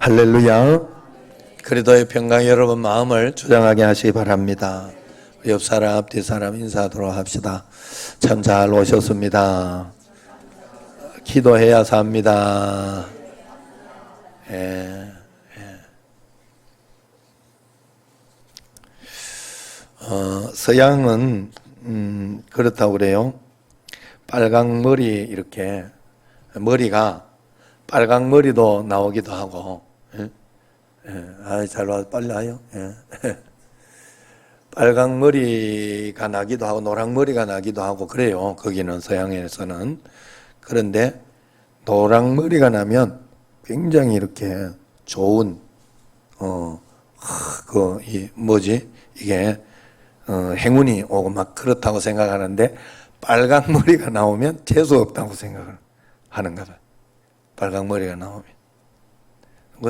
할렐루야. 그리도의 평강 여러분 마음을 주장하게 하시기 바랍니다. 옆 사람 앞뒤 사람 인사하도록 합시다. 참 잘 오셨습니다. 기도해야 삽니다. 서양은 그렇다고 그래요. 빨강머리 이렇게 머리가 빨강머리도 나오기도 하고, 잘 와, 빨리 와요. 빨강머리가 나기도 하고 노랑머리가 나기도 하고 그래요. 거기는 서양에서는. 그런데 노랑머리가 나면 굉장히 이렇게 좋은 이게 행운이 오고 막 그렇다고 생각하는데, 빨강머리가 나오면 재수 없다고 생각을 하는가 봐요. 빨강머리가 나오면.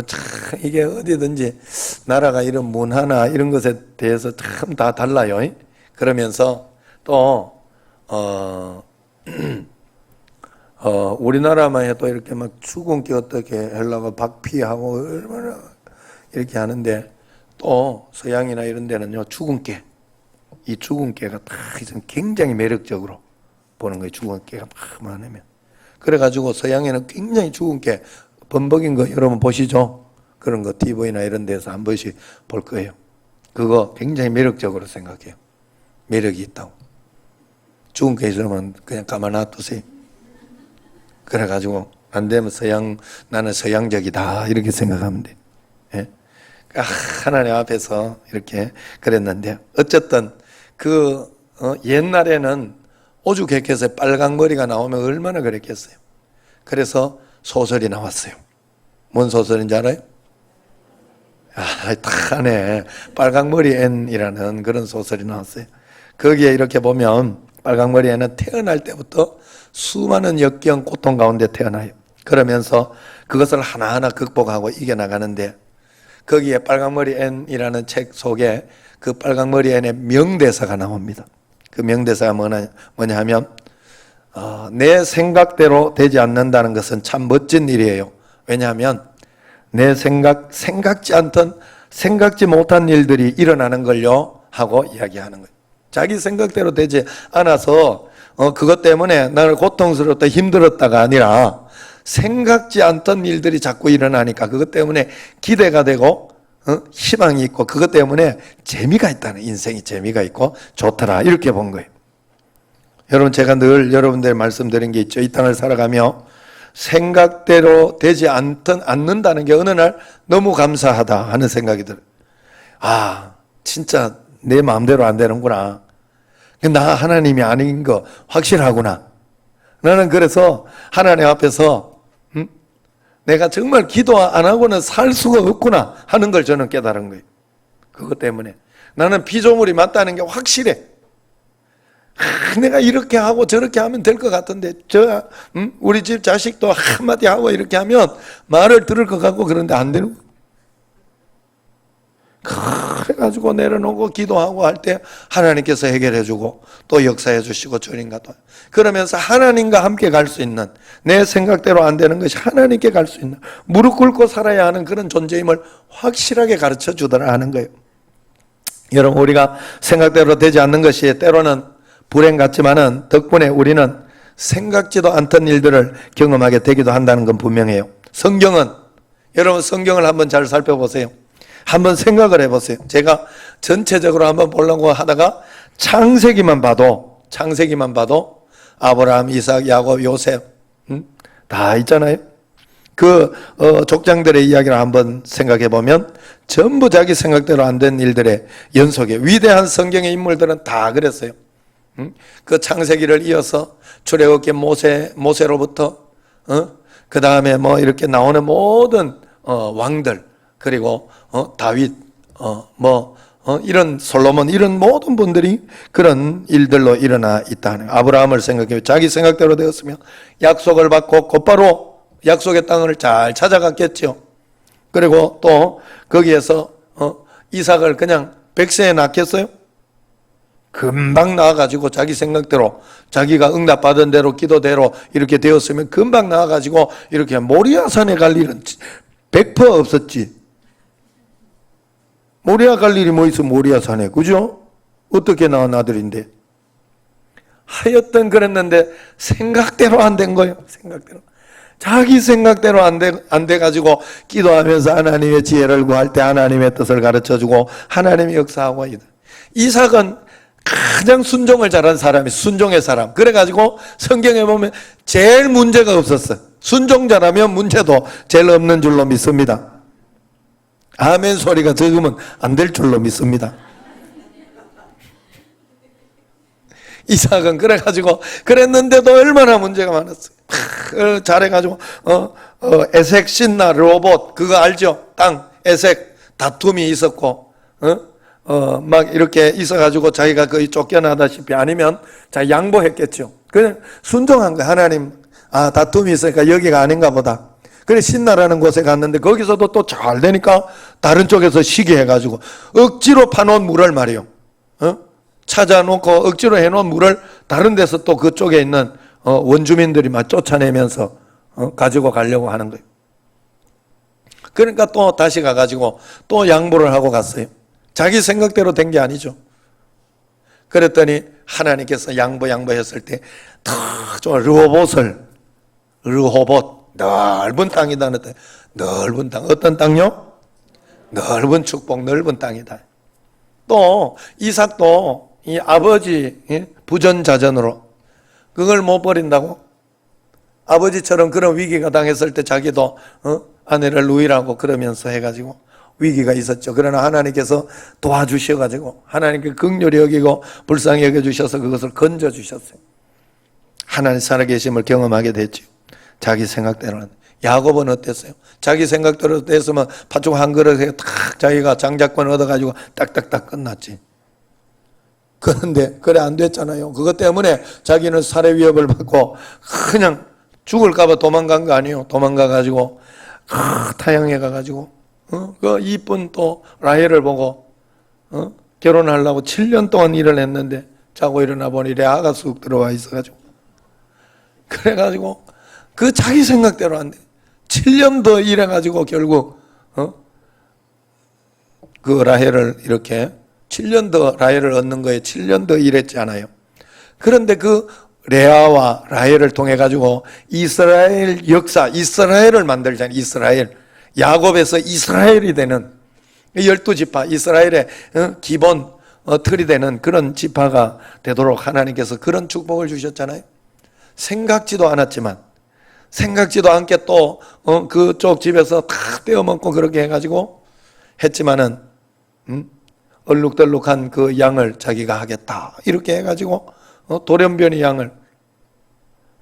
참 이게 어디든지 나라가 이런 문화나 이런 것에 대해서 참 다 달라요. 그러면서 또 우리나라만 해도 이렇게 막 죽음기 어떻게 하려고 박피하고 얼마나 이렇게 하는데, 또 서양이나 이런 데는요, 죽음깨, 이 죽음깨가 다 굉장히 매력적으로 보는 거예요. 죽음깨가 막 많으면. 그래가지고 서양에는 굉장히 죽음깨 범벅인 거 여러분 보시죠? 그런 거 TV나 이런 데서 한 번씩 볼 거예요. 그거 굉장히 매력적으로 생각해요. 매력이 있다고. 죽음깨 있으면 그냥 가만 놔두세요. 그래가지고 안 되면 나는 서양적이다 이렇게 생각하면 돼. 하나님 앞에서 이렇게 그랬는데, 어쨌든 옛날에는 오죽했겠어요. 빨강 머리가 나오면 얼마나 그랬겠어요. 그래서 소설이 나왔어요. 뭔 소설인지 알아요? 탁하네. 빨강머리 앤이라는 그런 소설이 나왔어요. 거기에 이렇게 보면 빨강머리 앤은 태어날 때부터 수많은 역경 고통 가운데 태어나요. 그러면서 그것을 하나하나 극복하고 이겨나가는데, 거기에 빨강머리 앤이라는 책 속에 그 빨강머리 앤의 명대사가 나옵니다. 그 명대사가 뭐냐 하면, 내 생각대로 되지 않는다는 것은 참 멋진 일이에요. 왜냐하면 내 생각지 못한 일들이 일어나는 걸요 하고 이야기하는 거예요. 자기 생각대로 되지 않아서 그것 때문에 나를 고통스럽다 힘들었다가 아니라, 생각지 않던 일들이 자꾸 일어나니까 그것 때문에 기대가 되고 희망이 있고, 그것 때문에 재미가 있다는, 인생이 재미가 있고 좋더라 이렇게 본 거예요. 여러분, 제가 늘 여러분들 말씀드린 게 있죠. 이 땅을 살아가며 생각대로 되지 않는다는 게 어느 날 너무 감사하다 하는 생각이 들어요. 진짜 내 마음대로 안 되는구나. 나 하나님이 아닌 거 확실하구나. 나는 그래서 하나님 앞에서 내가 정말 기도 안 하고는 살 수가 없구나 하는 걸 저는 깨달은 거예요. 그것 때문에 나는 피조물이 맞다는 게 확실해. 내가 이렇게 하고 저렇게 하면 될 것 같은데, 우리 집 자식도 한마디 하고 이렇게 하면 말을 들을 것 같고, 그런데 안 되는 거예요. 그래가지고 내려놓고 기도하고 할 때 하나님께서 해결해 주고 또 역사해 주시고 주님과 또 그러면서 하나님과 함께 갈 수 있는, 내 생각대로 안 되는 것이 하나님께 갈 수 있는, 무릎 꿇고 살아야 하는 그런 존재임을 확실하게 가르쳐 주더라 하는 거예요. 여러분, 우리가 생각대로 되지 않는 것이 때로는 불행 같지만은 덕분에 우리는 생각지도 않던 일들을 경험하게 되기도 한다는 건 분명해요. 여러분 성경을 한번 잘 살펴보세요. 한번 생각을 해보세요. 제가 전체적으로 한번 보려고 하다가 창세기만 봐도 아브라함, 이삭, 야곱, 요셉 다 있잖아요. 그 족장들의 이야기를 한번 생각해 보면 전부 자기 생각대로 안 된 일들의 연속에 위대한 성경의 인물들은 다 그랬어요. 그 창세기를 이어서 출애굽기 모세로부터 그 다음에 뭐 이렇게 나오는 모든 왕들, 그리고 다윗, 이런 솔로몬, 이런 모든 분들이 그런 일들로 일어나 있다는, 아브라함을 생각해요. 자기 생각대로 되었으면 약속을 받고 곧바로 약속의 땅을 잘 찾아갔겠죠. 그리고 또 거기에서 이삭을 그냥 100세에 낳겠어요? 금방 나와가지고 자기 생각대로, 자기가 응답받은 대로 기도대로 이렇게 되었으면 금방 나와가지고 이렇게 모리아산에 갈 일은 100% 없었지. 모리아 갈 일이 뭐 있어, 모리아 산에. 그죠? 어떻게 낳은 아들인데. 하여튼 그랬는데 생각대로 안 된 거예요. 생각대로. 자기 생각대로 안 돼 가지고 기도하면서 하나님의 지혜를 구할 때 하나님의 뜻을 가르쳐주고 하나님이 역사하고 이삭은 가장 순종을 잘한 사람이 순종의 사람. 그래가지고 성경에 보면 제일 문제가 없었어. 순종자라면 문제도 제일 없는 줄로 믿습니다. 아멘 소리가 적으면 안 될 줄로 믿습니다. 이삭은 그래가지고 그랬는데도 얼마나 문제가 많았어요. 잘해가지고 에색 신나 로봇 그거 알죠? 땅 에색 다툼이 있었고 막 이렇게 있어가지고 자기가 거의 쫓겨나다시피 아니면 자 양보했겠죠. 그냥 순종한 거야. 하나님 다툼이 있으니까 여기가 아닌가 보다. 그래 신나라는 곳에 갔는데 거기서도 또 잘 되니까 다른 쪽에서 시기해가지고 억지로 파놓은 물을 말이요. 찾아놓고 억지로 해놓은 물을 다른 데서 또 그쪽에 있는 원주민들이 막 쫓아내면서 가지고 가려고 하는 거예요. 그러니까 또 다시 가가지고 또 양보를 하고 갔어요. 자기 생각대로 된 게 아니죠. 그랬더니 하나님께서 양보했을 때 좀 르호봇 넓은 땅이다. 넓은 땅. 어떤 땅요? 넓은 축복, 넓은 땅이다. 또 이삭도 이 아버지 부전자전으로 그걸 못 버린다고? 아버지처럼 그런 위기가 당했을 때 자기도 아내를 누이라고 그러면서 해가지고 위기가 있었죠. 그러나 하나님께서 도와주셔가지고 하나님께 긍휼히 여기고 불쌍히 여겨주셔서 그것을 건져주셨어요. 하나님 살아계심을 경험하게 됐죠. 자기 생각대로는. 야곱은 어땠어요? 자기 생각대로 됐으면 팥죽 한 그릇에 탁 자기가 장자권 얻어가지고 딱딱딱 끝났지. 그런데 그래 안 됐잖아요. 그것 때문에 자기는 살해 위협을 받고 그냥 죽을까봐 도망간 거 아니에요. 도망가가지고 타향해 가가지고 그 이쁜 또 라헬을 보고 결혼하려고 7년 동안 일을 했는데 자고 일어나 보니 레아가 쑥 들어와 있어가지고 그래가지고 그 자기 생각대로 안 돼. 7년 더 일해가지고 결국 그 라헬을 이렇게 7년 더 라헬을 얻는 거에 7년 더 일했지 않아요. 그런데 그 레아와 라헬을 통해 가지고 이스라엘 역사, 이스라엘을 만들잖아요. 이스라엘. 야곱에서 이스라엘이 되는 12지파, 이스라엘의 기본 틀이 되는 그런 지파가 되도록 하나님께서 그런 축복을 주셨잖아요. 생각지도 않았지만 생각지도 않게 또 그쪽 집에서 다 떼어먹고 그렇게 해가지고 했지만은 얼룩덜룩한 그 양을 자기가 하겠다 이렇게 해가지고 돌연변이 양을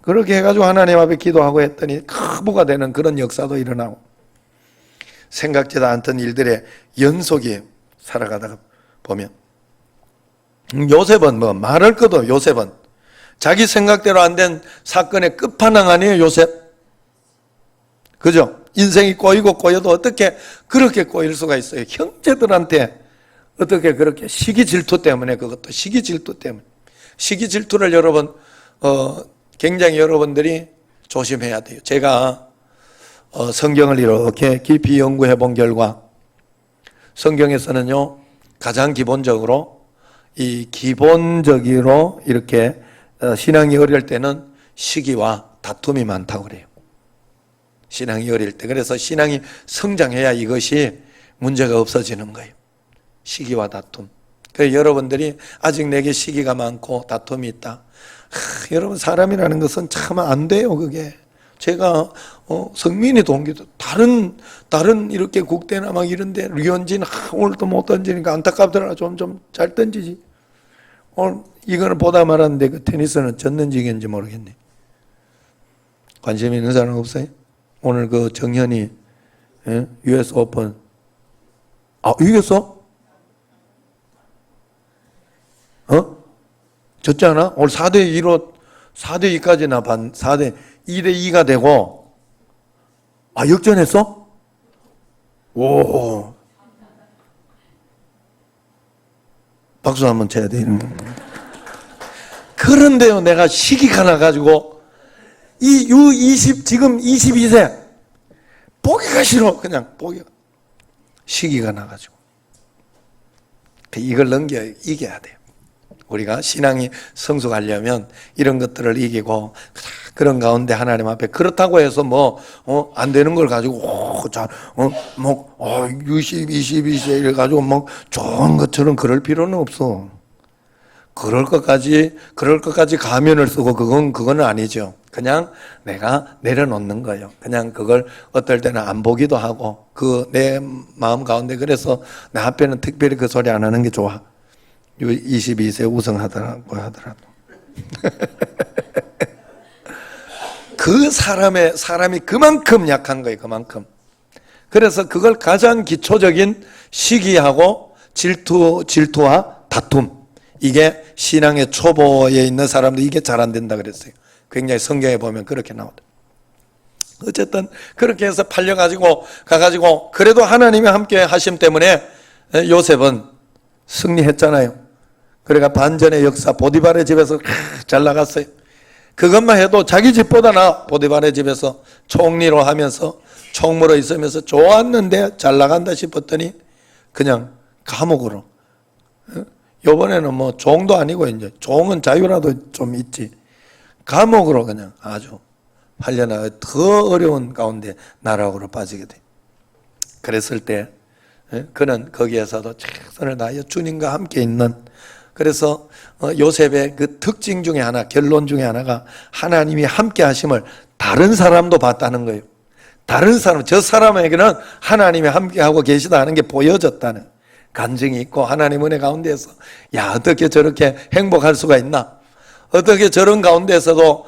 그렇게 해가지고 하나님 앞에 기도하고 했더니 크부가 되는 그런 역사도 일어나고 생각지도 않던 일들의 연속이 살아가다가 보면 요셉은 뭐 말할 것도 요셉은 자기 생각대로 안 된 사건의 끝판왕 아니에요, 요셉? 그죠? 인생이 꼬이고 꼬여도 어떻게 그렇게 꼬일 수가 있어요? 형제들한테 어떻게 그렇게 시기 질투 때문에 그것도 시기 질투 때문에 시기 질투를 여러분 굉장히 여러분들이 조심해야 돼요. 제가 성경을 이렇게 깊이 연구해 본 결과 성경에서는요 가장 기본적으로 기본적으로 이렇게 신앙이 어릴 때는 시기와 다툼이 많다고 그래요. 신앙이 어릴 때. 그래서 신앙이 성장해야 이것이 문제가 없어지는 거예요. 시기와 다툼. 그래서 여러분들이 아직 내게 시기가 많고 다툼이 있다. 여러분 사람이라는 것은 참 안 돼요. 그게. 제가 성민이 동기도 다른 이렇게 국대나 막 이런데 류현진 오늘도 못 던지니까 안타깝더라. 좀 잘 던지지. 오늘 이거는 보다 말았는데 그 테니스는 졌는지 이겼는지 모르겠네. 관심 있는 사람 없어요? 오늘 그 정현이 US 오픈 이겼어? 졌지 않아? 오늘 4대2로 4대2까지나 2대2가 되고 역전했어? 오 박수 한번 쳐야 돼. 그런데요 내가 시기가 나가지고 이 U20 지금 22세 보기가 싫어. 그냥 보기가. 시기가 나가지고. 이걸 이겨야 돼요. 우리가 신앙이 성숙하려면 이런 것들을 이기고 그런 가운데 하나님 앞에 그렇다고 해서 안 되는 걸 가지고 60, 20, 20 이래가지고 좋은 것처럼 그럴 필요는 없어. 그럴 것까지 가면을 쓰고 그건 아니죠. 그냥 내가 내려놓는 거예요. 그냥 그걸 어떨 때는 안 보기도 하고 내 마음 가운데 그래서 내 앞에는 특별히 그 소리 안 하는 게 좋아. 22세 우승하더라고 하더라도. 그 사람이 그만큼 약한 거예요. 그만큼. 그래서 그걸 가장 기초적인 시기하고 질투와 다툼. 이게 신앙의 초보에 있는 사람들 이게 잘 안 된다 그랬어요. 굉장히 성경에 보면 그렇게 나오다. 어쨌든 그렇게 해서 가가지고 그래도 하나님이 함께 하심 때문에 요셉은 승리했잖아요. 그러니까 반전의 역사 보디발의 집에서 잘 나갔어요. 그것만 해도 자기 집보다 보디발의 집에서 총리로 하면서 총무로 있으면서 좋았는데 잘 나간다 싶었더니 그냥 감옥으로. 이번에는 종도 아니고 이제 종은 자유라도 좀 있지. 감옥으로 그냥 아주 팔려나가 더 어려운 가운데 나락으로 빠지게 돼. 그랬을 때 그는 거기에서도 최선을 다하여 주님과 함께 있는. 그래서 요셉의 그 특징 중에 하나, 결론 중에 하나가 하나님이 함께 하심을 다른 사람도 봤다는 거예요. 다른 사람, 저 사람에게는 하나님이 함께하고 계시다 하는 게 보여졌다는 간증이 있고 하나님 은혜 가운데에서 어떻게 저렇게 행복할 수가 있나? 어떻게 저런 가운데에서도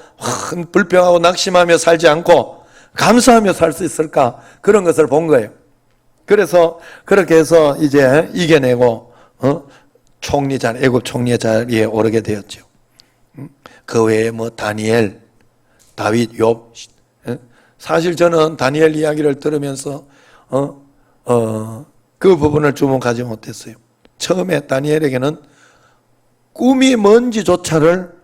불평하고 낙심하며 살지 않고 감사하며 살 수 있을까? 그런 것을 본 거예요. 그래서 그렇게 해서 이제 이겨내고 애굽 총리의 자리에 오르게 되었죠. 그 외에 다니엘, 다윗, 욥. 사실 저는 다니엘 이야기를 들으면서 그 부분을 주목하지 못했어요. 처음에 다니엘에게는 꿈이 뭔지조차를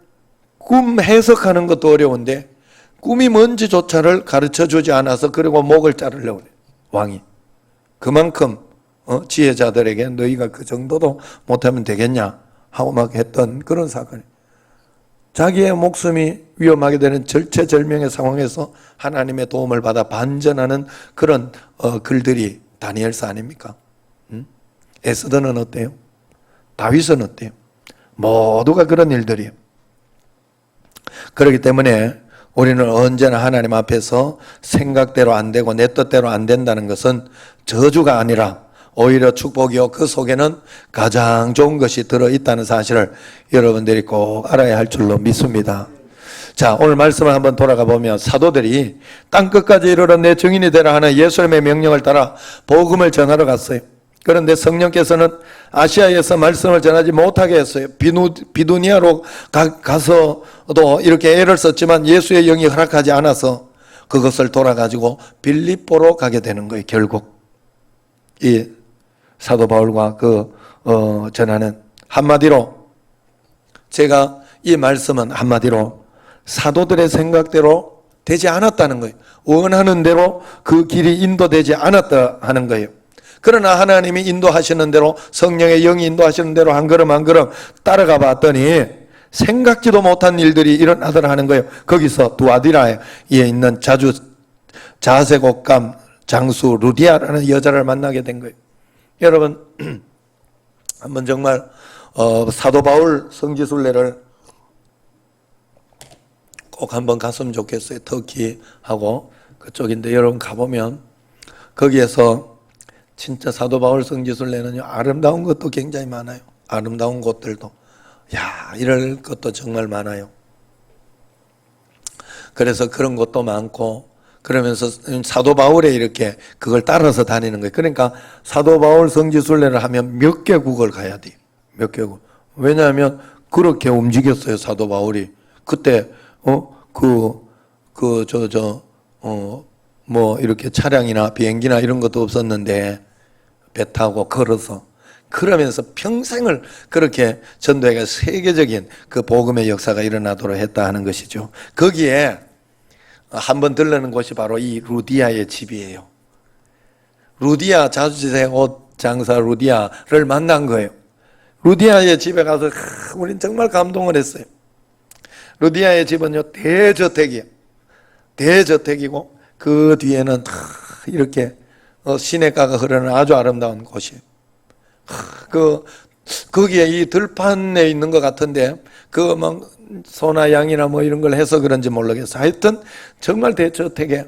꿈 해석하는 것도 어려운데 꿈이 뭔지조차를 가르쳐 주지 않아서 그리고 목을 자르려고 그래요. 왕이. 그만큼 지혜자들에게 너희가 그 정도도 못하면 되겠냐 하고 막 했던 그런 사건이에요. 자기의 목숨이 위험하게 되는 절체절명의 상황에서 하나님의 도움을 받아 반전하는 그런 글들이 다니엘서 아닙니까? 에스더는 어때요? 다윗은 어때요? 모두가 그런 일들이에요. 그렇기 때문에 우리는 언제나 하나님 앞에서 생각대로 안 되고 내 뜻대로 안 된다는 것은 저주가 아니라 오히려 축복이요. 그 속에는 가장 좋은 것이 들어있다는 사실을 여러분들이 꼭 알아야 할 줄로 믿습니다. 자, 오늘 말씀을 한번 돌아가 보면 사도들이 땅끝까지 이르러 내 증인이 되라 하는 예수님의 명령을 따라 복음을 전하러 갔어요. 그런데 성령께서는 아시아에서 말씀을 전하지 못하게 했어요. 비두니아로 가서도 이렇게 애를 썼지만 예수의 영이 허락하지 않아서 그것을 돌아가지고 빌립보로 가게 되는 거예요. 결국 이 사도 바울과 전하는 한마디로 제가 이 말씀은 한마디로 사도들의 생각대로 되지 않았다는 거예요. 원하는 대로 그 길이 인도되지 않았다 하는 거예요. 그러나 하나님이 인도하시는 대로 성령의 영이 인도하시는 대로 한 걸음 한 걸음 따라가 봤더니 생각지도 못한 일들이 일어나더라 하는 거예요. 거기서 두아디라에 있는 자색 옷감 장수 루디아라는 여자를 만나게 된 거예요. 여러분 한번 정말 사도 바울 성지순례를 꼭 한번 갔으면 좋겠어요. 터키하고 그쪽인데 여러분 가보면 거기에서 진짜 사도 바울 성지순례는요 아름다운 것도 굉장히 많아요. 아름다운 곳들도 이럴 것도 정말 많아요. 그래서 그런 것도 많고 그러면서 사도 바울에 이렇게 그걸 따라서 다니는 거예요. 그러니까 사도 바울 성지순례를 하면 몇 개국을 가야 돼요. 몇 개국. 왜냐하면 그렇게 움직였어요. 사도 바울이. 그때 이렇게 차량이나 비행기나 이런 것도 없었는데 배 타고 걸어서 그러면서 평생을 그렇게 전도해가 세계적인 그 복음의 역사가 일어나도록 했다 하는 것이죠. 거기에 한번 들르는 곳이 바로 이 루디아의 집이에요. 루디아 자주색 옷 장사 루디아를 만난 거예요. 루디아의 집에 가서 우린 정말 감동을 했어요. 루디아의 집은요 대저택이에요. 대저택이고 그 뒤에는 이렇게 시냇가가 흐르는 아주 아름다운 곳이에요. 거기에 이 들판에 있는 것 같은데 막 소나 양이나 뭐 이런 걸 해서 그런지 모르겠어. 하여튼 정말 대저택에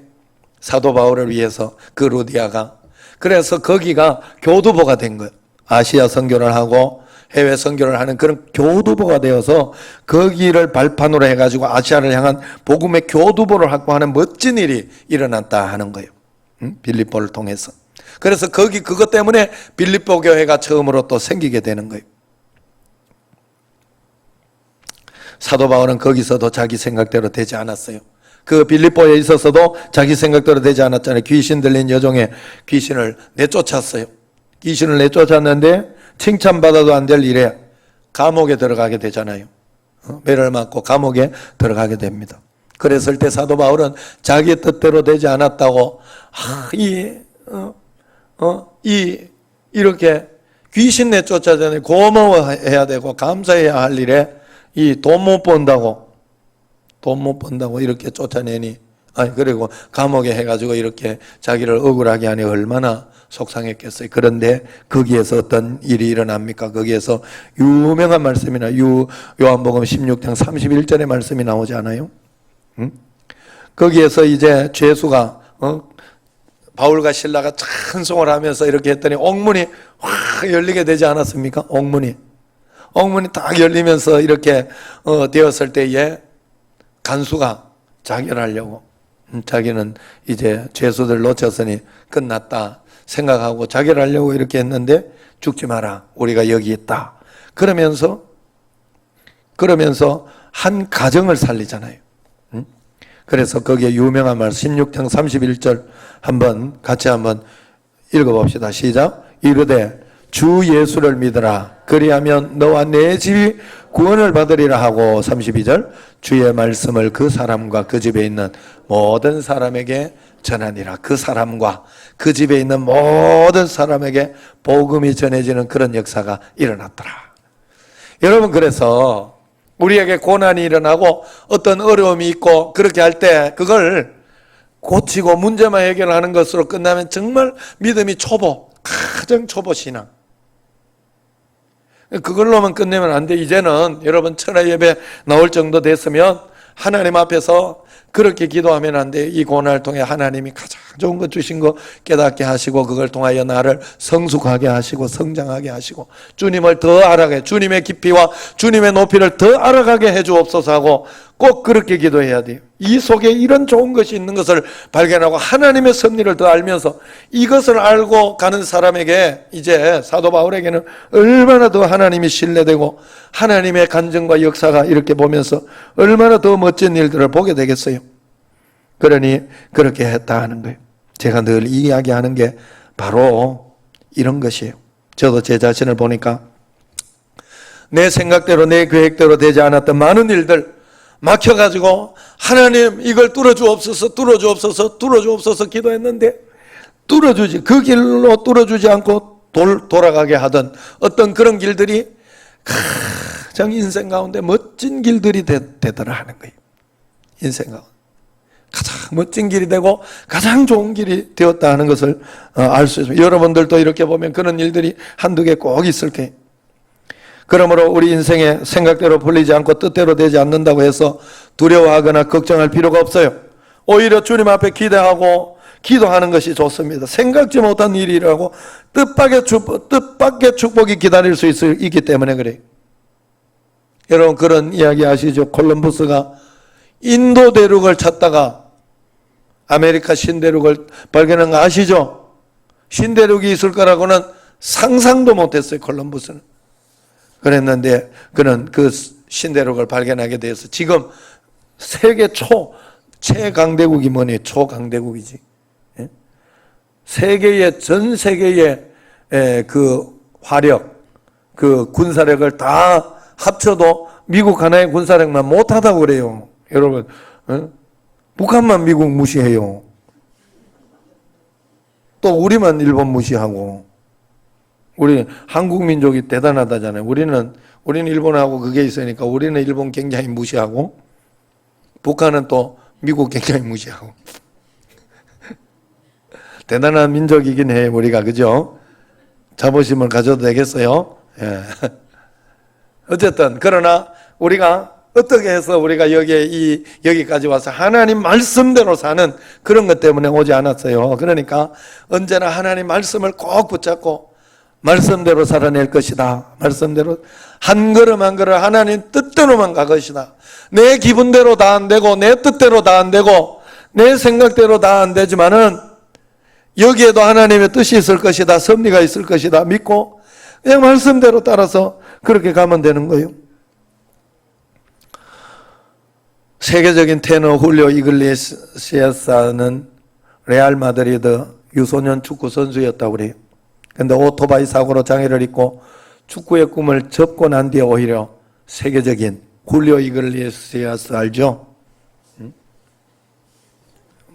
사도 바울을 위해서 그 루디아가, 그래서 거기가 교두보가 된 거예요. 아시아 선교를 하고 해외 선교를 하는 그런 교두보가 되어서 거기를 발판으로 해가지고 아시아를 향한 복음의 교두보를 확보하는 멋진 일이 일어났다 하는 거예요. 빌립보를 통해서. 그래서 그것 때문에 빌립보 교회가 처음으로 또 생기게 되는 거예요. 사도 바울은 거기서도 자기 생각대로 되지 않았어요. 그 빌립보에 있어서도 자기 생각대로 되지 않았잖아요. 귀신 들린 여종의 귀신을 내쫓았어요. 귀신을 내쫓았는데 칭찬받아도 안 될 일에 감옥에 들어가게 되잖아요. 매를 맞고 감옥에 들어가게 됩니다. 그랬을 때 사도 바울은 자기 뜻대로 되지 않았다고 이렇게 귀신 내쫓아전에 고마워해야 되고 감사해야 할 일에 이 돈 못 번다고 이렇게 쫓아내니, 그리고 감옥에 해가지고 이렇게 자기를 억울하게 하니 얼마나 속상했겠어요. 그런데 거기에서 어떤 일이 일어납니까? 거기에서 유명한 말씀이나 요한복음 16장 31절의 말씀이 나오지 않아요? 거기에서 이제 죄수가 바울과 실라가 찬송을 하면서 이렇게 했더니 옥문이 확 열리게 되지 않았습니까? 옥문이 딱 열리면서 이렇게 되었을 때에 간수가 자결하려고, 자기는 이제 죄수들 놓쳤으니 끝났다 생각하고 자결하려고 이렇게 했는데, 죽지 마라, 우리가 여기 있다 그러면서 한 가정을 살리잖아요. 그래서 거기에 유명한 말 16장 31절 같이 한번 읽어봅시다. 시작. 이르되 주 예수를 믿으라, 그리하면 너와 내 집이 구원을 받으리라 하고, 32절 주의 말씀을 그 사람과 그 집에 있는 모든 사람에게 전하니라. 그 사람과 그 집에 있는 모든 사람에게 복음이 전해지는 그런 역사가 일어났더라. 여러분, 그래서 우리에게 고난이 일어나고 어떤 어려움이 있고 그렇게 할 때 그걸 고치고 문제만 해결하는 것으로 끝나면 정말 믿음이 가장 초보 신앙. 그걸로만 끝내면 안 돼. 이제는 여러분 천하 예배 나올 정도 됐으면 하나님 앞에서 그렇게 기도하면 안 돼. 이 고난을 통해 하나님이 가장 좋은 것 주신 거 깨닫게 하시고, 그걸 통하여 나를 성숙하게 하시고 성장하게 하시고 주님을 더 알아가게, 주님의 깊이와 주님의 높이를 더 알아가게 해주옵소서 하고 꼭 그렇게 기도해야 돼요. 이 속에 이런 좋은 것이 있는 것을 발견하고 하나님의 섭리를 더 알면서 이것을 알고 가는 사람에게, 이제 사도 바울에게는 얼마나 더 하나님이 신뢰되고 하나님의 간증과 역사가 이렇게 보면서 얼마나 더 멋진 일들을 보게 되겠어요. 그러니 그렇게 했다 하는 거예요. 제가 늘 이야기하는 게 바로 이런 것이에요. 저도 제 자신을 보니까 내 생각대로 내 계획대로 되지 않았던 많은 일들 막혀가지고 하나님 이걸 뚫어주옵소서 기도했는데 뚫어주지, 그 길로 뚫어주지 않고 돌아가게 하던 어떤 그런 길들이 가장 인생 가운데 멋진 길들이 되더라 하는 거예요. 인생 가운데 가장 멋진 길이 되고 가장 좋은 길이 되었다 하는 것을 알 수 있습니다. 여러분들도 이렇게 보면 그런 일들이 한두 개 꼭 있을 거예요. 그러므로 우리 인생에 생각대로 풀리지 않고 뜻대로 되지 않는다고 해서 두려워하거나 걱정할 필요가 없어요. 오히려 주님 앞에 기대하고 기도하는 것이 좋습니다. 생각지 못한 일이라고 뜻밖의 축복이 기다릴 수 있기 때문에 그래요. 여러분, 그런 이야기 아시죠? 콜럼버스가 인도 대륙을 찾다가 아메리카 신대륙을 발견한 거 아시죠? 신대륙이 있을 거라고는 상상도 못했어요. 콜럼버스는. 그랬는데 그는 그 신대륙을 발견하게 돼서 지금 세계 최강대국이 뭐니? 초강대국이지. 전 세계의 그 화력, 그 군사력을 다 합쳐도 미국 하나의 군사력만 못하다고 그래요. 여러분, 북한만 미국 무시해요. 또 우리만 일본 무시하고, 우리 한국 민족이 대단하다잖아요. 우리는 일본하고 그게 있으니까 우리는 일본 굉장히 무시하고, 북한은 또 미국 굉장히 무시하고. 대단한 민족이긴 해요, 우리가. 그죠? 자부심을 가져도 되겠어요? 예. 어쨌든, 그러나 우리가 어떻게 해서 우리가 여기까지 와서 하나님 말씀대로 사는 그런 것 때문에 오지 않았어요. 그러니까 언제나 하나님 말씀을 꼭 붙잡고 말씀대로 살아낼 것이다. 말씀대로 한 걸음 한 걸음 하나님 뜻대로만 갈 것이다. 내 기분대로 다 안 되고 내 뜻대로 다 안 되고 내 생각대로 다 안 되지만은 여기에도 하나님의 뜻이 있을 것이다. 섭리가 있을 것이다. 믿고 그냥 말씀대로 따라서 그렇게 가면 되는 거예요. 세계적인 테너 훌리오 이글레시아스는 레알 마드리드 유소년 축구 선수였다고 그래요. 근데 오토바이 사고로 장애를 입고 축구의 꿈을 접고 난 뒤에 오히려 세계적인 훌리오 이글레시아스 알죠?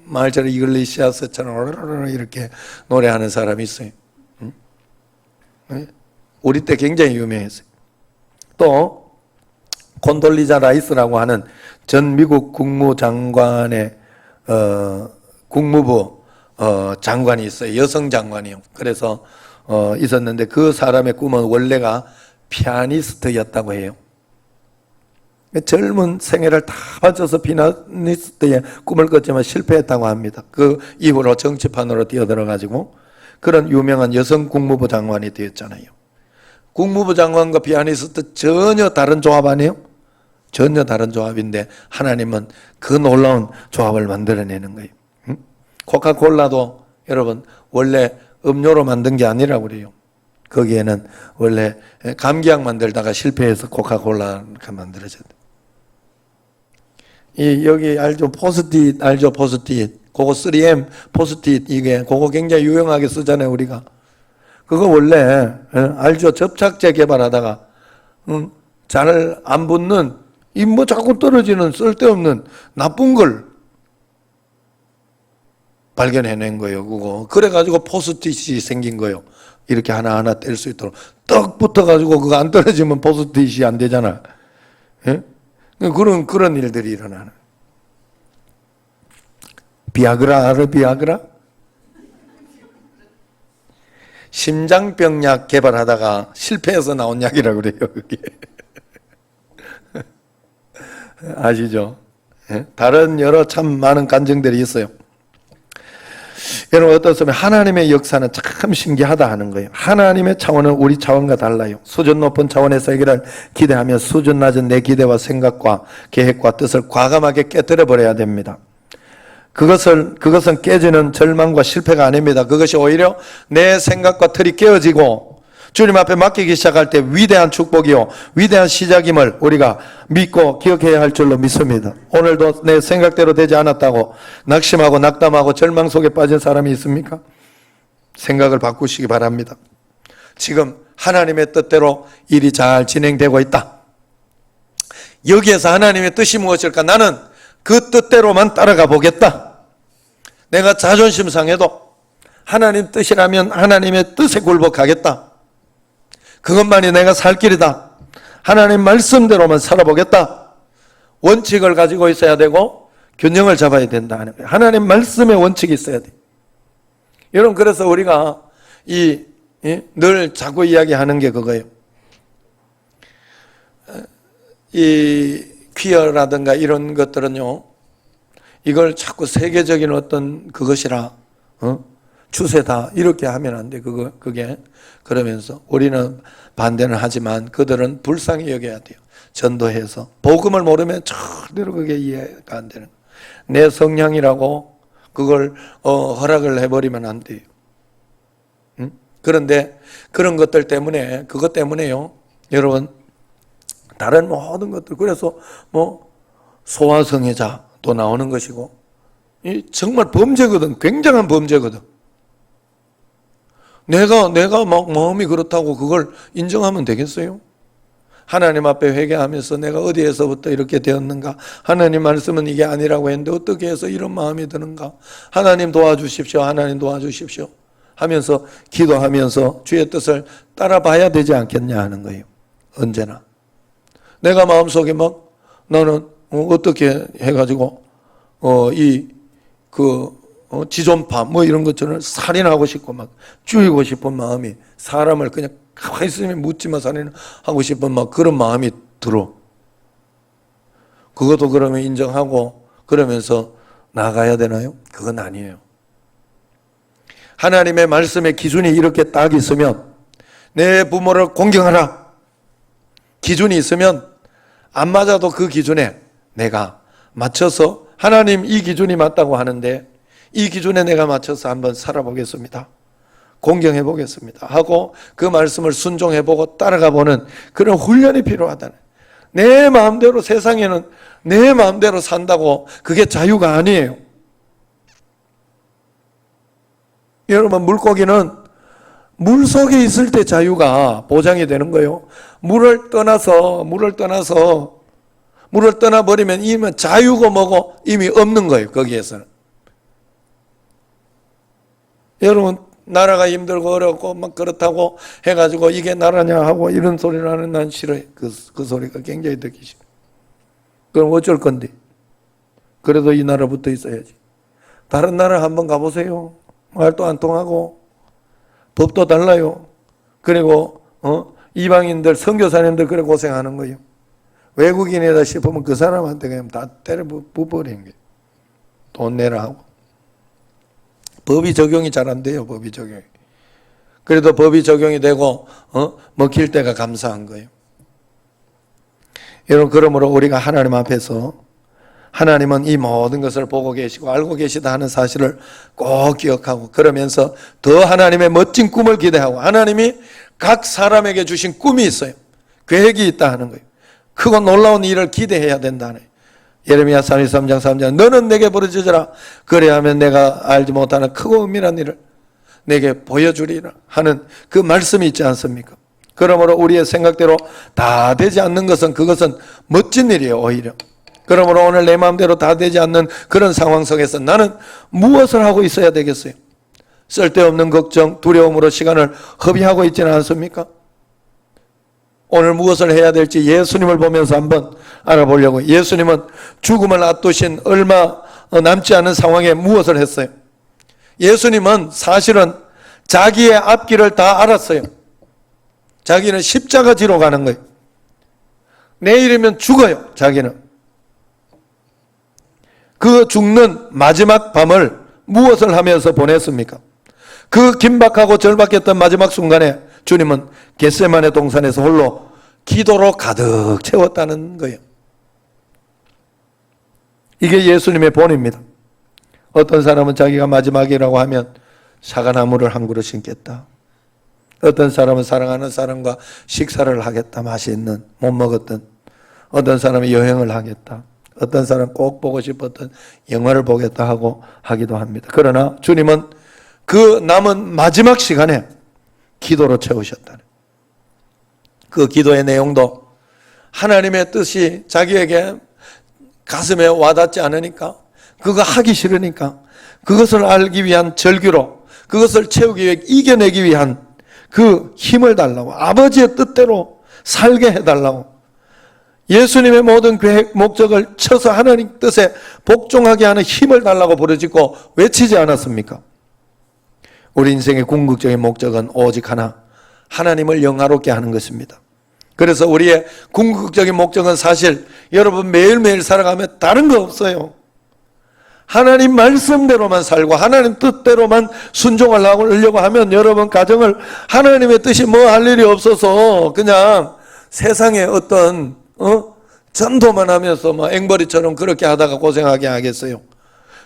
말처럼 이글레시아스처럼 이렇게 노래하는 사람이 있어요. 우리 때 굉장히 유명했어요. 또 콘돌리자 라이스라고 하는 전 미국 국무장관의 국무부 장관이 있어요. 여성 장관이요. 그래서 있었는데 그 사람의 꿈은 원래가 피아니스트였다고 해요. 젊은 생애를 다 바쳐서 피아니스트의 꿈을 꿨지만 실패했다고 합니다. 그 이후로 정치판으로 뛰어들어가지고 그런 유명한 여성 국무부 장관이 되었잖아요. 국무부 장관과 피아니스트 전혀 다른 조합 아니에요? 전혀 다른 조합인데 하나님은 그 놀라운 조합을 만들어내는 거예요. 코카콜라도 여러분 원래 음료로 만든 게 아니라고 그래요. 거기에는 원래 감기약 만들다가 실패해서 코카콜라가 만들어졌대. 여기 알죠? 포스트잇 알죠? 포스트잇. 그거 3M 포스트잇 이게 그거 굉장히 유용하게 쓰잖아요, 우리가. 그거 원래 알죠? 접착제 개발하다가 잘 안 붙는 이 뭐 자꾸 떨어지는 쓸데없는 나쁜 걸 발견해낸 거예요, 그거. 그래가지고 포스트잇이 생긴 거예요. 이렇게 하나하나 뗄 수 있도록. 떡 붙어가지고 그거 안 떨어지면 포스트잇이 안 되잖아. 예? 그런 일들이 일어나는. 비아그라 알아? 비아그라? 심장병약 개발하다가 실패해서 나온 약이라고 그래요, 그게. 아시죠? 예? 다른 여러 참 많은 간증들이 있어요. 여러분 어떻습니까? 하나님의 역사는 참 신기하다 하는 거예요. 하나님의 차원은 우리 차원과 달라요. 수준 높은 차원에서 해결을 기대하며 수준 낮은 내 기대와 생각과 계획과 뜻을 과감하게 깨뜨려 버려야 됩니다. 그것은 깨지는 절망과 실패가 아닙니다. 그것이 오히려 내 생각과 틀이 깨어지고 주님 앞에 맡기기 시작할 때 위대한 축복이요 위대한 시작임을 우리가 믿고 기억해야 할 줄로 믿습니다. 오늘도 내 생각대로 되지 않았다고 낙심하고 낙담하고 절망 속에 빠진 사람이 있습니까? 생각을 바꾸시기 바랍니다. 지금 하나님의 뜻대로 일이 잘 진행되고 있다. 여기에서 하나님의 뜻이 무엇일까? 나는 그 뜻대로만 따라가 보겠다. 내가 자존심 상해도 하나님 뜻이라면 하나님의 뜻에 굴복하겠다. 그것만이 내가 살 길이다. 하나님 말씀대로만 살아보겠다. 원칙을 가지고 있어야 되고 균형을 잡아야 된다 하는 거예요. 하나님 말씀의 원칙이 있어야 돼. 여러분 그래서 우리가 늘 자꾸 이야기하는 게 그거예요. 이 퀴어라든가 이런 것들은요, 이걸 자꾸 세계적인 어떤 그것이라 추세다 이렇게 하면 안 돼. 그게 그러면서 우리는 반대는 하지만 그들은 불쌍히 여겨야 돼요. 전도해서 복음을 모르면 절대로 그게 이해가 안 되는 거예요. 내 성향이라고 그걸 허락을 해버리면 안 돼요. 그런데 그런 것들 때문에 그것 때문에요, 여러분 다른 모든 것들 그래서 뭐 소아성애자도 나오는 것이고 이 정말 범죄거든. 굉장한 범죄거든. 내가 막 마음이 그렇다고 그걸 인정하면 되겠어요? 하나님 앞에 회개하면서 내가 어디에서부터 이렇게 되었는가? 하나님 말씀은 이게 아니라고 했는데 어떻게 해서 이런 마음이 드는가? 하나님 도와주십시오. 하나님 도와주십시오. 하면서 기도하면서 주의 뜻을 따라봐야 되지 않겠냐 하는 거예요. 언제나. 내가 마음속에 막 나는 어떻게 해가지고 지존파 뭐 이런 것처럼 살인하고 싶고 막 죽이고 싶은 마음이 사람을 그냥 가만히 있으면 묻지마 살인하고 싶은 막 그런 마음이 들어. 그것도 그러면 인정하고 그러면서 나가야 되나요? 그건 아니에요. 하나님의 말씀의 기준이 이렇게 딱 있으면 내 부모를 공경하라. 기준이 있으면 안 맞아도 그 기준에 내가 맞춰서 하나님 이 기준이 맞다고 하는데 이 기준에 내가 맞춰서 한번 살아보겠습니다. 공경해 보겠습니다. 하고 그 말씀을 순종해 보고 따라가 보는 그런 훈련이 필요하다는. 내 마음대로 세상에는 내 마음대로 산다고 그게 자유가 아니에요. 여러분 물고기는 물 속에 있을 때 자유가 보장이 되는 거예요. 물을 떠나버리면 이미 자유고 뭐고 이미 없는 거예요. 거기에서는. 여러분 나라가 힘들고 어렵고 막 그렇다고 해가지고 이게 나라냐 하고 이런 소리를 하는 난 싫어요. 그 소리가 굉장히 듣기 싫어요. 그럼 어쩔 건데? 그래도 이 나라 붙어 있어야지. 다른 나라 한번 가보세요. 말도 안 통하고 법도 달라요. 그리고 이방인들 선교사님들 그래 고생하는 거예요. 외국인이다 싶으면 그 사람한테 그냥 다 때려 부어버리는 거예요. 돈 내라 하고. 법이 적용이 잘 안 돼요. 법이 적용이. 그래도 법이 적용이 되고 먹힐 때가 감사한 거예요. 여러분 그러므로 우리가 하나님 앞에서 하나님은 이 모든 것을 보고 계시고 알고 계시다 하는 사실을 꼭 기억하고 그러면서 더 하나님의 멋진 꿈을 기대하고 하나님이 각 사람에게 주신 꿈이 있어요. 계획이 있다 하는 거예요. 크고 놀라운 일을 기대해야 된다는. 예레미야 33장 3장 너는 내게 부르짖으라 그래야하면 내가 알지 못하는 크고 은밀한 일을 내게 보여주리라 하는 그 말씀이 있지 않습니까? 그러므로 우리의 생각대로 다 되지 않는 것은 그것은 멋진 일이에요. 오히려. 그러므로 오늘 내 마음대로 다 되지 않는 그런 상황 속에서 나는 무엇을 하고 있어야 되겠어요? 쓸데없는 걱정, 두려움으로 시간을 허비하고 있지는 않습니까? 오늘 무엇을 해야 될지 예수님을 보면서 한번 알아보려고. 예수님은 죽음을 앞두신 얼마 남지 않은 상황에 무엇을 했어요? 예수님은 사실은 자기의 앞길을 다 알았어요. 자기는 십자가 지로 가는 거예요. 내일이면 죽어요. 자기는. 그 죽는 마지막 밤을 무엇을 하면서 보냈습니까? 그 긴박하고 절박했던 마지막 순간에 주님은 겟세마네 동산에서 홀로 기도로 가득 채웠다는 거예요. 이게 예수님의 본입니다. 어떤 사람은 자기가 마지막이라고 하면 사과나무를 한 그루 심겠다. 어떤 사람은 사랑하는 사람과 식사를 하겠다. 맛있는 못 먹었던. 어떤 사람은 여행을 하겠다. 어떤 사람은 꼭 보고 싶었던 영화를 보겠다 하고 하기도 합니다. 그러나 주님은 그 남은 마지막 시간에 기도로 채우셨다는. 그 기도의 내용도 하나님의 뜻이 자기에게 가슴에 와닿지 않으니까 그거 하기 싫으니까 그것을 알기 위한 절규로 그것을 채우기 위해 이겨내기 위한 그 힘을 달라고 아버지의 뜻대로 살게 해달라고 예수님의 모든 계획 목적을 쳐서 하나님 뜻에 복종하게 하는 힘을 달라고 부르짖고 외치지 않았습니까? 우리 인생의 궁극적인 목적은 오직 하나, 하나님을 영화롭게 하는 것입니다. 그래서 우리의 궁극적인 목적은 사실 여러분 매일매일 살아가면 다른 거 없어요. 하나님 말씀대로만 살고 하나님 뜻대로만 순종을 하려고 하면 여러분 가정을 하나님의 뜻이 뭐 할 일이 없어서 그냥 세상에 어떤 전도만 하면서 막 앵벌이처럼 그렇게 하다가 고생하게 하겠어요.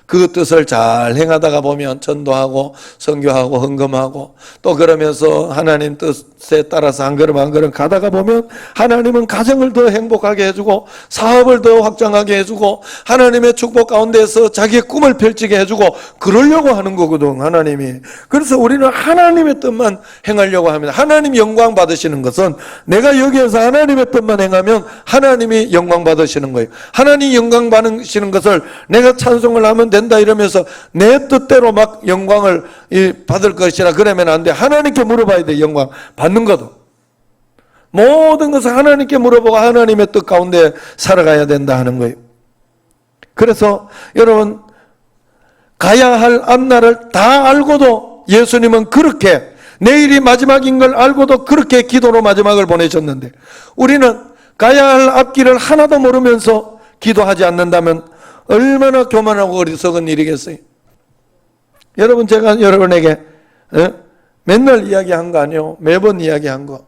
그 뜻을 잘 행하다가 보면 전도하고 선교하고 헌금하고 또 그러면서 하나님 뜻에 따라서 한 걸음 한 걸음 가다가 보면 하나님은 가정을 더 행복하게 해주고 사업을 더 확장하게 해주고 하나님의 축복 가운데서 자기의 꿈을 펼치게 해주고 그러려고 하는 거거든 하나님이. 그래서 우리는 하나님의 뜻만 행하려고 합니다. 하나님 영광 받으시는 것은 내가 여기에서 하나님의 뜻만 행하면 하나님이 영광 받으시는 거예요. 하나님 영광 받으시는 것을 내가 찬송을 하면 된다 이러면서 내 뜻대로 막 영광을 받을 것이라 그러면 안 돼. 하나님께 물어봐야 돼. 영광 받는 것도. 모든 것을 하나님께 물어보고 하나님의 뜻 가운데 살아가야 된다 하는 거예요. 그래서 여러분, 가야 할 앞날을 다 알고도 예수님은 그렇게 내일이 마지막인 걸 알고도 그렇게 기도로 마지막을 보내셨는데, 우리는 가야 할 앞길을 하나도 모르면서 기도하지 않는다면 얼마나 교만하고 어리석은 일이겠어요. 여러분, 제가 여러분에게 맨날 이야기한 거 아니에요. 매번 이야기한 거.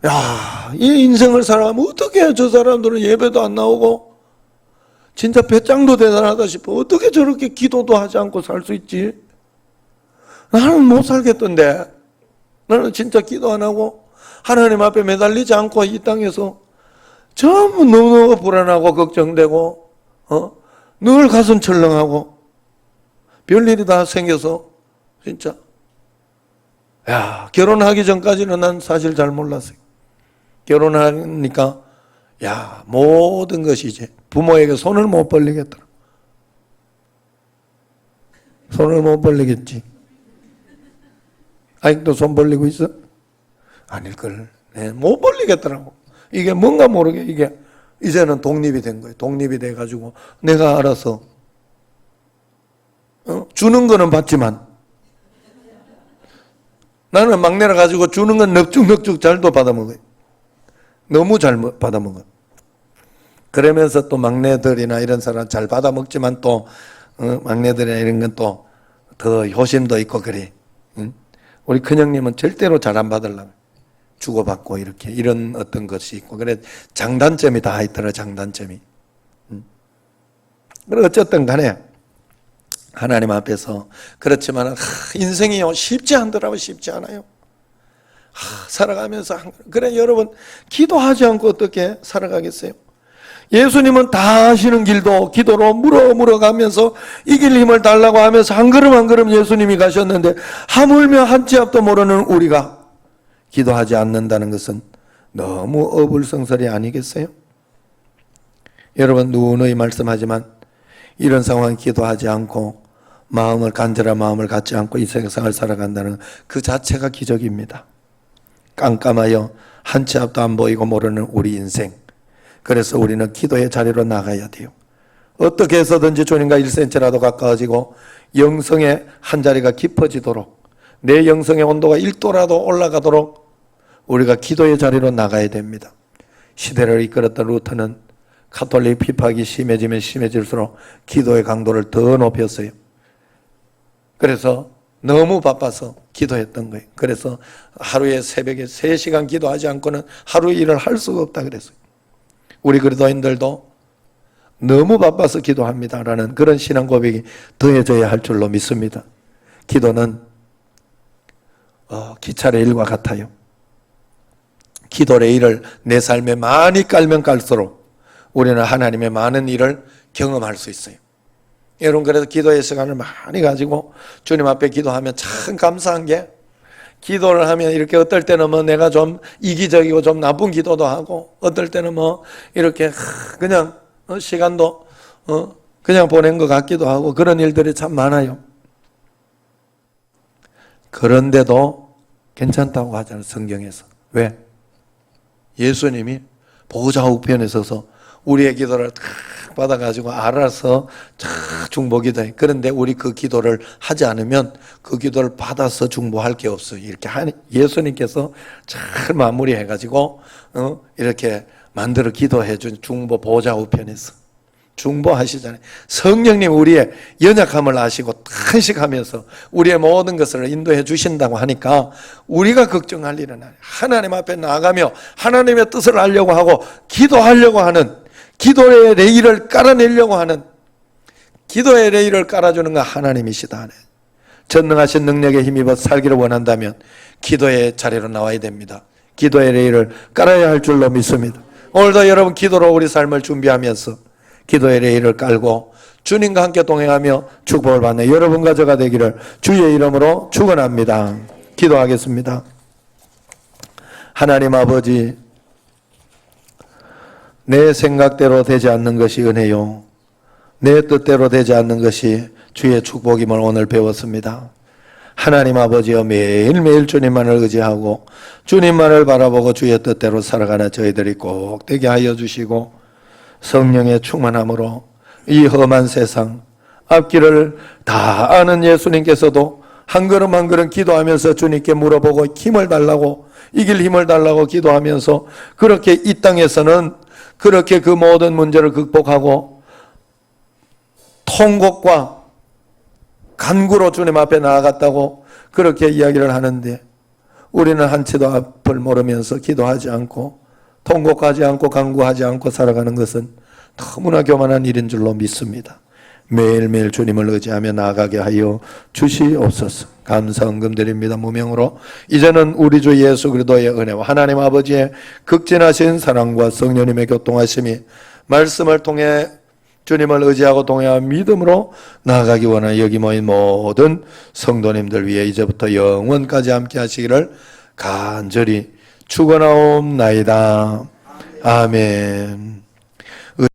야, 이 인생을 살아가면 어떻게 저 사람들은 예배도 안 나오고 진짜 배짱도 대단하다 싶어. 어떻게 저렇게 기도도 하지 않고 살 수 있지? 나는 못 살겠던데. 나는 진짜 기도 안 하고 하나님 앞에 매달리지 않고 이 땅에서 전부 너무 불안하고 걱정되고 늘 가슴 철렁하고 별일이 다 생겨서 진짜. 야, 결혼하기 전까지는 난 사실 잘 몰랐어요. 결혼하니까 야, 모든 것이 이제 부모에게 손을 못 벌리겠더라. 손을 못 벌리겠지. 아직도 손 벌리고 있어? 아닐걸. 네, 못 벌리겠더라고. 이게 뭔가 모르게 이게 이제는 독립이 된 거예요. 독립이 돼가지고 내가 알아서 주는 거는 받지만 나는 막내라 가지고 주는 건 넙죽넙죽 잘도 받아먹어요. 너무 잘 받아먹어요. 그러면서 또 막내들이나 이런 사람 잘 받아먹지만 또 막내들이나 이런 건 또 더 효심도 있고 그래. 응? 우리 큰형님은 절대로 잘 안 받으려고 주고받고 이렇게 이런 어떤 것이 있고 그래 장단점이 다 있더라. 장단점이. 그래 어쨌든 간에 하나님 앞에서 그렇지만 인생이요 쉽지 않더라고요. 쉽지 않아요. 살아가면서 그래 여러분 기도하지 않고 어떻게 살아가겠어요? 예수님은 다 아시는 길도 기도로 물어가면서 이길 힘을 달라고 하면서 한 걸음 한 걸음 예수님이 가셨는데 하물며 한 치 앞도 모르는 우리가 기도하지 않는다는 것은 너무 어불성설이 아니겠어요? 여러분 누누이 말씀하지만 이런 상황 기도하지 않고 간절한 마음을 갖지 않고 이 세상을 살아간다는 그 자체가 기적입니다. 깜깜하여 한 치 앞도 안 보이고 모르는 우리 인생. 그래서 우리는 기도의 자리로 나가야 돼요. 어떻게 해서든지 주님과 1cm라도 가까워지고 영성의 한 자리가 깊어지도록 내 영성의 온도가 1도라도 올라가도록 우리가 기도의 자리로 나가야 됩니다. 시대를 이끌었던 루터는 가톨릭 핍박이 심해지면 심해질수록 기도의 강도를 더 높였어요. 그래서 너무 바빠서 기도했던 거예요. 그래서 하루에 새벽에 3시간 기도하지 않고는 하루 일을 할 수가 없다 그랬어요. 우리 그리스도인들도 너무 바빠서 기도합니다라는 그런 신앙 고백이 더해져야 할 줄로 믿습니다. 기도는 기차의 일과 같아요. 기도의 일을 내 삶에 많이 깔면 깔수록 우리는 하나님의 많은 일을 경험할 수 있어요. 여러분 그래서 기도의 시간을 많이 가지고 주님 앞에 기도하면 참 감사한 게 기도를 하면 이렇게 어떨 때는 뭐 내가 좀 이기적이고 좀 나쁜 기도도 하고 어떨 때는 뭐 이렇게 그냥 시간도 그냥 보낸 것 같기도 하고 그런 일들이 참 많아요. 그런데도 괜찮다고 하잖아요. 성경에서. 왜? 예수님이 보좌 우편에 서서 우리의 기도를 탁 받아가지고 알아서 중보기도 해. 그런데 우리 그 기도를 하지 않으면 그 기도를 받아서 중보할 게 없어요. 이렇게 예수님께서 잘 마무리해가지고 이렇게 만들어 기도해준 중보 보좌 우편에서 중보하시잖아요. 성령님 우리의 연약함을 아시고 탄식하면서 우리의 모든 것을 인도해 주신다고 하니까 우리가 걱정할 일은 아니에요. 하나님 앞에 나가며 하나님의 뜻을 알려고 하고 기도하려고 하는 기도의 레일을 깔아내려고 하는 기도의 레일을 깔아주는 건 하나님이시다. 전능하신 능력에 힘입어 살기를 원한다면 기도의 자리로 나와야 됩니다. 기도의 레일을 깔아야 할 줄로 믿습니다. 오늘도 여러분 기도로 우리 삶을 준비하면서 기도의 레일을 깔고 주님과 함께 동행하며 축복을 받는 여러분 가져가 되기를 주의 이름으로 축원합니다. 기도하겠습니다. 하나님 아버지, 내 생각대로 되지 않는 것이 은혜요 내 뜻대로 되지 않는 것이 주의 축복임을 오늘 배웠습니다. 하나님 아버지여, 매일매일 주님만을 의지하고 주님만을 바라보고 주의 뜻대로 살아가는 저희들이 꼭 되게 하여 주시고, 성령의 충만함으로 이 험한 세상 앞길을 다 아는 예수님께서도 한 걸음 한 걸음 기도하면서 주님께 물어보고 힘을 달라고, 이길 힘을 달라고 기도하면서 그렇게 이 땅에서는 그렇게 그 모든 문제를 극복하고 통곡과 간구로 주님 앞에 나아갔다고 그렇게 이야기를 하는데, 우리는 한치도 앞을 모르면서 기도하지 않고 통곡하지 않고 간구하지 않고 살아가는 것은 너무나 교만한 일인 줄로 믿습니다. 매일매일 주님을 의지하며 나아가게 하여 주시옵소서. 감사 헌금 드립니다. 무명으로 이제는 우리 주 예수 그리스도의 은혜와 하나님 아버지의 극진하신 사랑과 성령님의 교통하심이 말씀을 통해 주님을 의지하고 동행하며 믿음으로 나아가기 원하는 여기 모인 모든 성도님들 위해 이제부터 영원까지 함께 하시기를 간절히 축원하옵나이다. 아멘.